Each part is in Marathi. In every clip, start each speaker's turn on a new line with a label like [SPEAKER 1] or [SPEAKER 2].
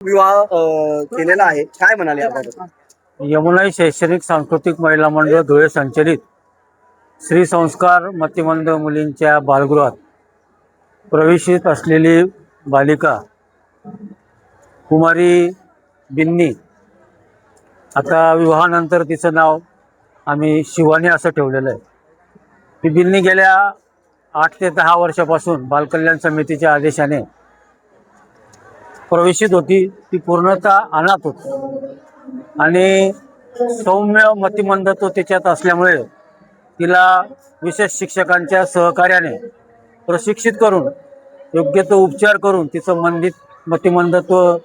[SPEAKER 1] विवाह केलेला आहे, काय म्हणाले याबाबत?
[SPEAKER 2] यमुनाई शैक्षणिक सांस्कृतिक महिला मंडळ धुळे संचलित श्री संस्कार मतिमंद मुलींच्या बालगृहात प्रवेशित असलेली बालिका कुमारी बिन्नी, आता विवाहानंतर तिचं नाव आम्ही शिवानी असं ठेवलेलं आहे. ती बिन्नी गेल्या 8 ते 10 वर्षापासून बालकल्याण समितीच्या आदेशाने प्रवेशित होती. ती पूर्णतः अनाथ होती आणि सौम्य मतिमंदत्व त्याच्यात असल्यामुळे तिला विशेष शिक्षकांच्या सहकार्याने प्रशिक्षित करून योग्य तो उपचार करून तिचं मतिमंदत्व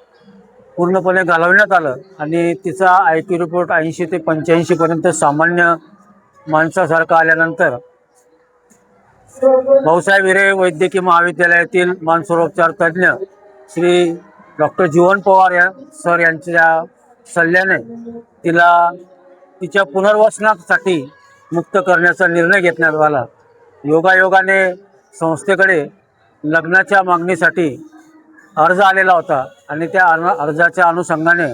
[SPEAKER 2] पूर्णपणे घालवण्यात आलं आणि तिचा IQ रिपोर्ट 80 ते 85 पर्यंत सामान्य माणसासारखा आल्यानंतर भाऊसाहेब हिरे वैद्यकीय महाविद्यालयातील मानसरोपचार तज्ज्ञ श्री डॉक्टर जीवन पवार सर यांच्या सल्ल्याने तिला तिच्या पुनर्वसनासाठी मुक्त करण्याचा निर्णय घेण्यात आला. योगायोगाने संस्थेकडे लग्नाच्या मागणीसाठी अर्ज आलेला होता आणि त्या अर्जाच्या अनुषंगाने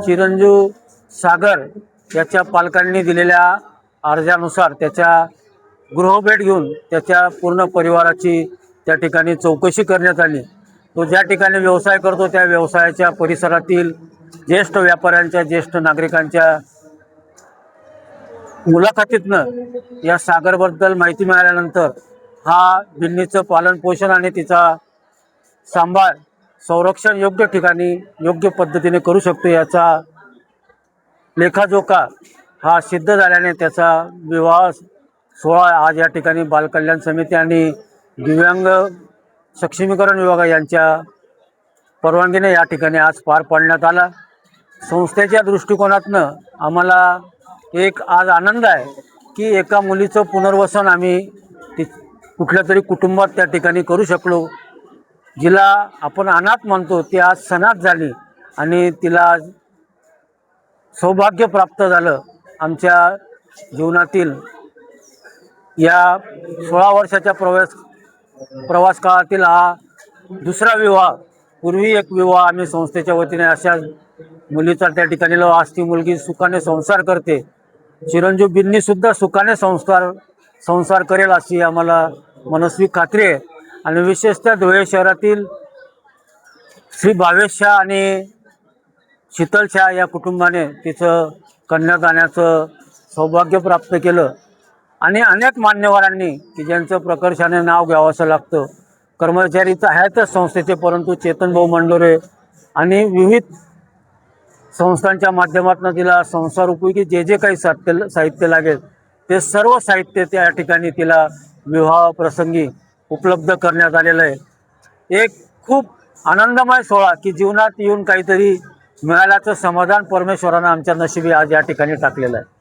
[SPEAKER 2] चिरंजीव सागर याच्या पालकांनी दिलेल्या अर्जानुसार त्याच्या गृहभेट घेऊन त्याच्या पूर्ण परिवाराची त्या ठिकाणी चौकशी करण्यात आली. तो ज्या ठिकाणी व्यवसाय करतो त्या व्यवसायाच्या परिसरातील ज्येष्ठ व्यापाऱ्यांच्या, ज्येष्ठ नागरिकांच्या मुलाखतीतनं या सागरबद्दल माहिती मिळाल्यानंतर हा बिन्नीचं पालनपोषण आणि तिचा सांभाळ संरक्षण योग्य ठिकाणी योग्य पद्धतीने करू शकतो याचा लेखाजोखा हा सिद्ध झाल्याने त्याचा विवाह सोहळा आज या ठिकाणी बालकल्याण समिती आणि दिव्यांग सक्षमीकरण विभाग यांच्या परवानगीने या ठिकाणी आज पार पाडण्यात आला. संस्थेच्या दृष्टिकोनातनं आम्हाला एक आज आनंद आहे की एका मुलीचं पुनर्वसन आम्ही कुठल्या तरी कुटुंबात त्या ठिकाणी करू शकलो. जिला आपण अनाथ म्हणतो ती आज सनाथ झाली आणि तिला सौभाग्य प्राप्त झालं. आमच्या जीवनातील या 16 वर्षाच्या प्रवास काळातील हा दुसरा विवाह. पूर्वी एक विवाह आम्ही संस्थेच्या वतीने अशा मुलीचा त्या ठिकाणी आज ती मुलगी सुखाने संसार करते. चिरंजीव बिन्नी सुद्धा सुखाने संसार करेल अशी आम्हाला मनस्वी खात्री आहे. आणि विशेषतः धुळे शहरातील श्री भावेश शाह आणि शीतल शाह या कुटुंबाने तिचं कन्यादानाचं सौभाग्य प्राप्त केलं. आणि अनेक मान्यवरांनी की ज्यांचं प्रकर्षाने नाव घ्यावं असं लागतं, कर्मचारी तर आहेतच संस्थेचे, परंतु चेतन भाऊ मंडोरे आणि विविध संस्थांच्या माध्यमातून तिला संसार उपयोगी जे जे काही साहित्य लागेल ते सर्व साहित्य त्या ठिकाणी तिला विवाह प्रसंगी उपलब्ध करण्यात आलेलं आहे. एक खूप आनंदमय सोहळा की जीवनात येऊन काहीतरी मिळाल्याचं समाधान परमेश्वरानं आमच्या नशिबी आज या ठिकाणी टाकलेलं आहे.